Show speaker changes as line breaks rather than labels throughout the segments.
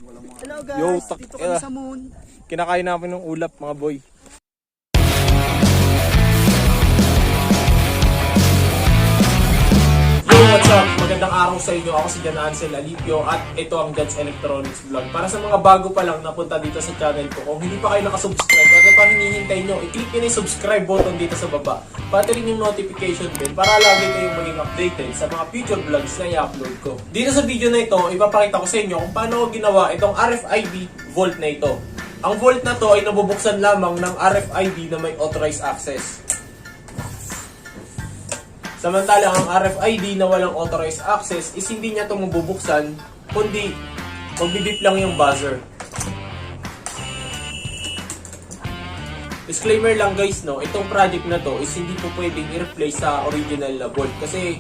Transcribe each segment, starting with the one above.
Hello
Yo,
guys, dito kami sa moon.
Kinakain namin ng ulap mga boy. Yo, what's up? Magandang araw sa inyo. Ako si Jan Ansel Alipio at ito ang Jan's Electronics Vlog. Para sa mga bago pa lang napunta dito sa channel ko, kung hindi pa kayo nakasubscribe, ano pa hinihintay nyo, i-click nyo na yung subscribe button dito sa baba. Pati rin yung notification bell para lagi kayong maging updated sa mga future vlogs na i-upload ko. Dito sa video na ito, ipapakita ko sa inyo kung paano ko ginawa itong RFID vault na ito. Ang vault na to ay nabubuksan lamang ng RFID na may authorized access. Samantala, ang RFID na walang authorized access is hindi niya ito mabubuksan, kundi magbibip lang yung buzzer. Disclaimer lang guys, no, itong project na to is hindi po pwedeng i-replace sa original na vault kasi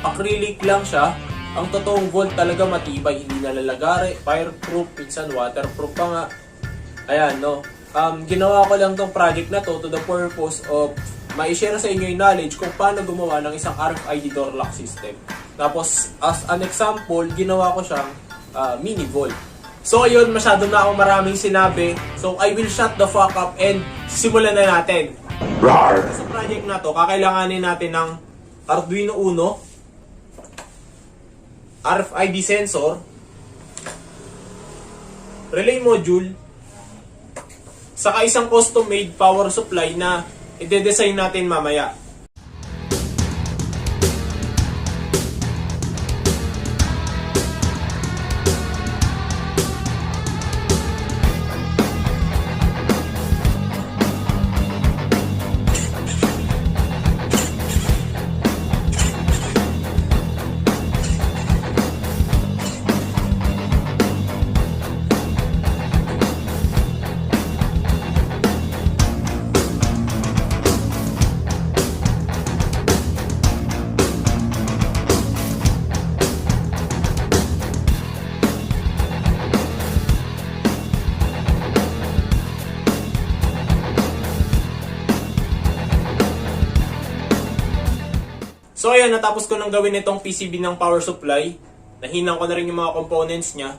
acrylic lang siya. Ang totoong vault talaga matibay, hindi nalalagari, fireproof, minsan waterproof pa nga. Ayan, no. Ginawa ko lang tong project na to the purpose of ma-share sa inyo yung knowledge kung paano gumawa ng isang RFID door lock system. Tapos, as an example, ginawa ko siyang mini vault. So, ayun, masyado na akong maraming sinabi. So, I will shut the fuck up and simulan na natin. Rawr! Sa project na to, kakailanganin natin ng Arduino Uno, RFID sensor, relay module, saka isang custom-made power supply na i-design natin mamaya. So ayan, natapos ko nang gawin itong PCB ng power supply. Nahinang ko na rin yung mga components niya.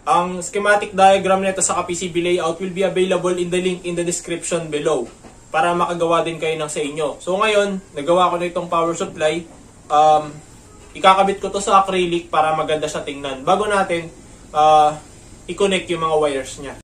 Ang schematic diagram nito sa PCB layout will be available in the link in the description below para makagawa din kayo ng sa inyo. So ngayon, nagawa ko na itong power supply. Ikakabit ko to sa acrylic para maganda siya tingnan. Bago natin i-connect yung mga wires niya.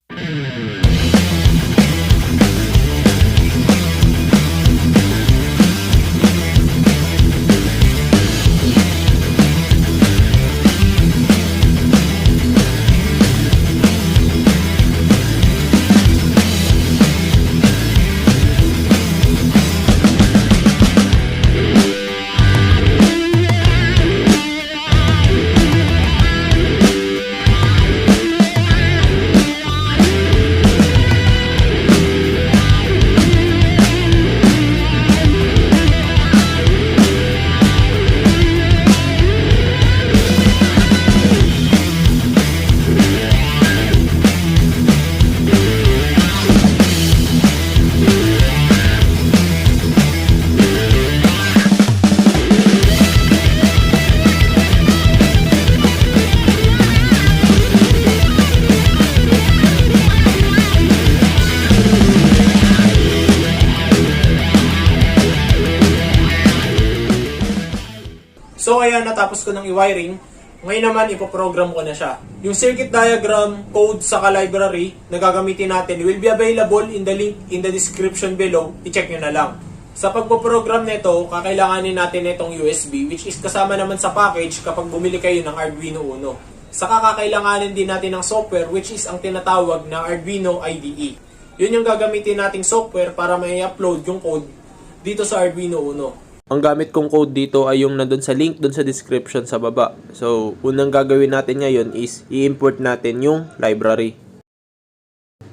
So ayan, natapos ko ng i-wiring. Ngayon naman, ipoprogram ko na siya. Yung circuit diagram, code, saka library na gagamitin natin will be available in the link in the description below. I-check nyo na lang. Sa pagpoprogram nito, kakailanganin natin itong USB which is kasama naman sa package kapag bumili kayo ng Arduino Uno. Saka kakailanganin din natin ng software which is ang tinatawag na Arduino IDE. Yun yung gagamitin nating software para may upload yung code dito sa Arduino Uno. Ang gamit kong code dito ay yung nandun sa link dun sa description sa baba. So, unang gagawin natin ngayon is i-import natin yung library.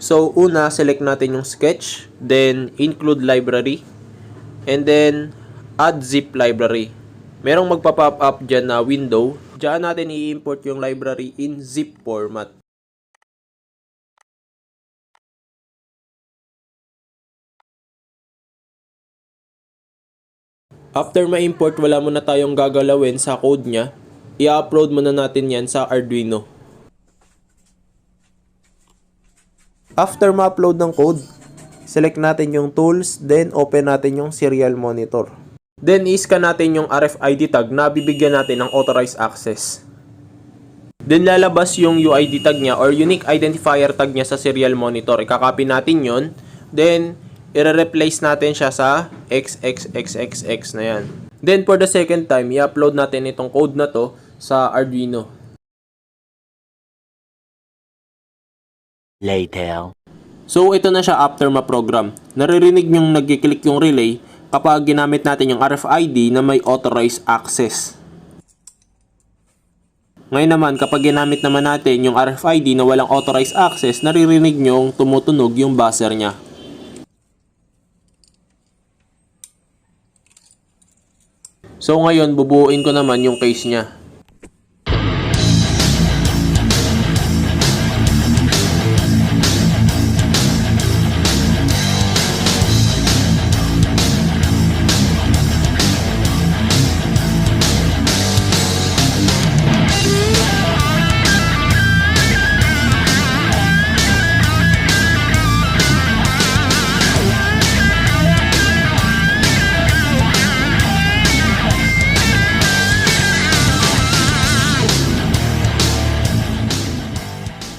So, una, select natin yung sketch, then include library, and then add zip library. Merong magpa-pop up dyan na window. Diyan natin i-import yung library in zip format. After ma-import, wala muna tayong gagalawin sa code niya. I-upload muna natin yan sa Arduino.
After ma-upload ng code, select natin yung tools, then open natin yung serial monitor.
Then i-scan natin yung RFID tag na bibigyan natin ng authorized access. Then lalabas yung UID tag niya or unique identifier tag niya sa serial monitor. Ikakopy natin yon. Then i-replace natin siya sa XXXXX na yan. Then for the second time, i-upload natin itong code na to sa Arduino.
Later.
So ito na siya after ma-program. Naririnig yung nag-click yung relay kapag ginamit natin yung RFID na may authorized access. Ngayon naman kapag ginamit naman natin yung RFID na walang authorized access, naririnig nyong tumutunog yung buzzer niya. So ngayon bubuuin ko naman yung case niya.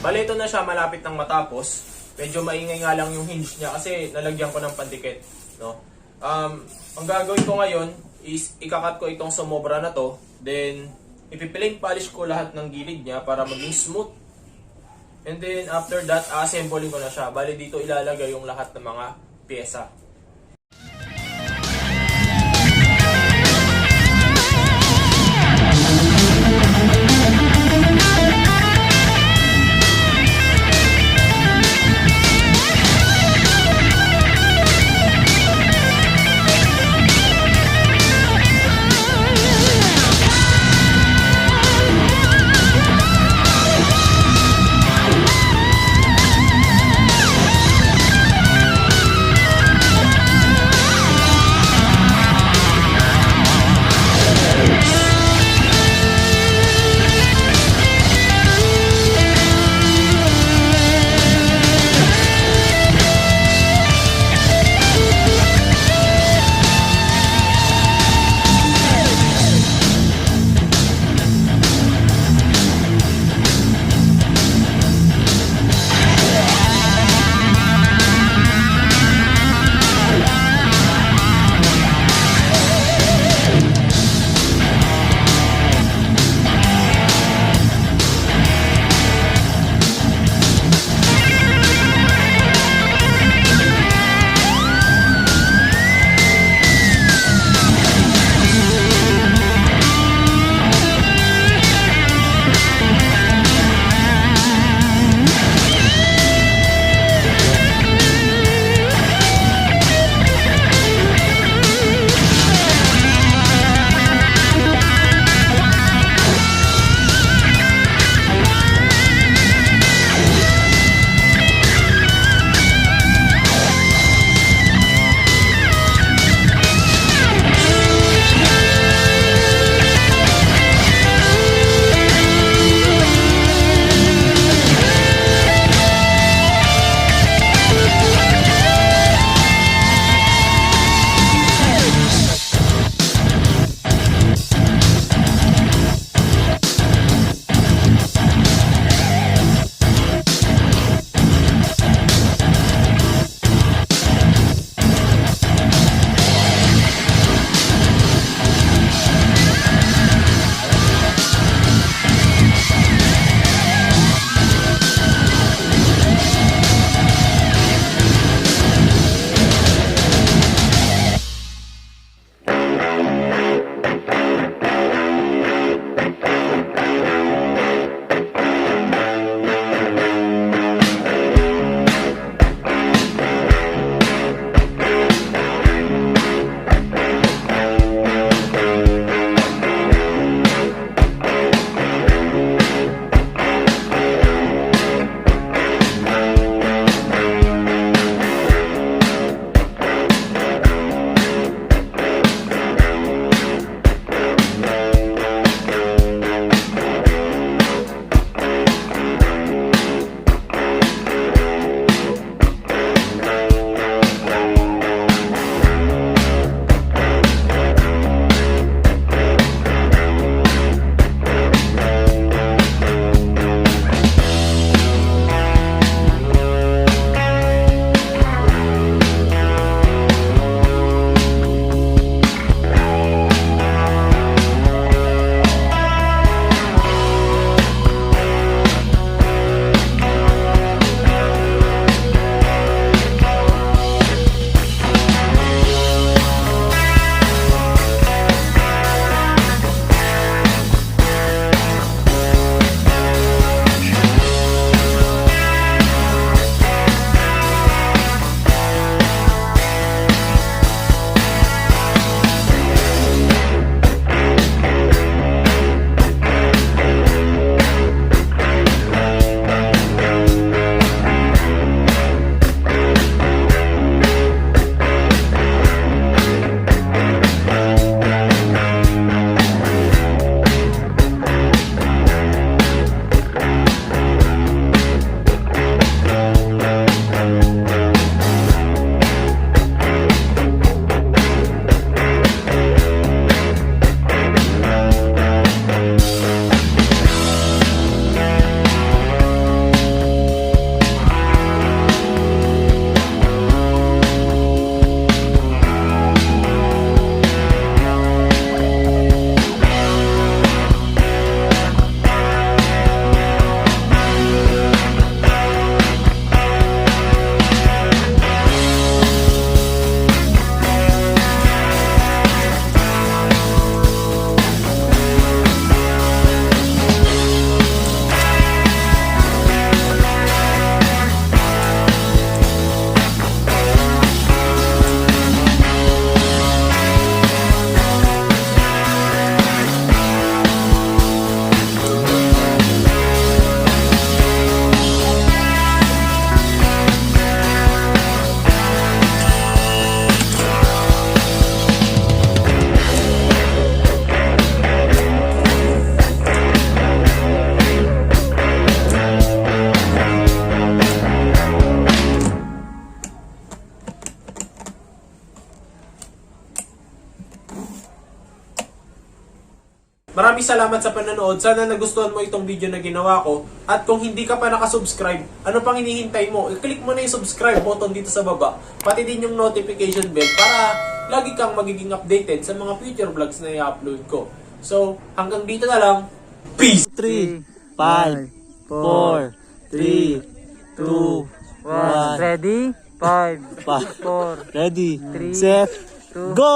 Bale, ito na siya, malapit nang matapos. Medyo maingay nga lang yung hinge niya kasi nalagyan ko ng pandikit, no? Ang gagawin ko ngayon is ikakat ko itong sumobra na to, then ipiplain polish ko lahat ng gilid niya para maging smooth. And then after that, assembling ko na siya. Bale, dito ilalagay yung lahat ng mga pyesa. Maraming salamat sa panonood. Sana nagustuhan mo itong video na ginawa ko. At kung hindi ka pa nakasubscribe, ano pang hinihintay mo? I-click mo na yung subscribe button dito sa baba. Pati din yung notification bell para lagi kang magiging updated sa mga future vlogs na i-upload ko. So, hanggang dito na lang. Peace!
3, 5, 4, 3, 2, 1.
Ready? 5, 4,
Ready,
3,
set,
2,
go!